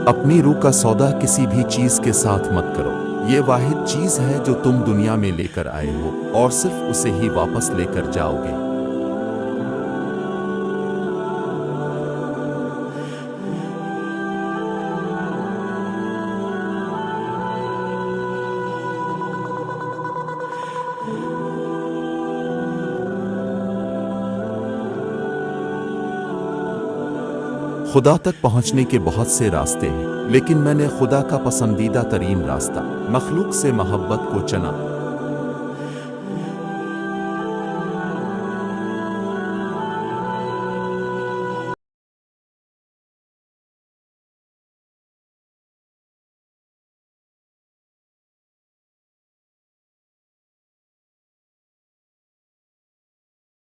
اپنی روح کا سودا کسی بھی چیز کے ساتھ مت کرو۔ یہ واحد چیز ہے جو تم دنیا میں لے کر آئے ہو اور صرف اسے ہی واپس لے کر جاؤ گے۔ خدا تک پہنچنے کے بہت سے راستے ہیں، لیکن میں نے خدا کا پسندیدہ ترین راستہ، مخلوق سے محبت کو چنا۔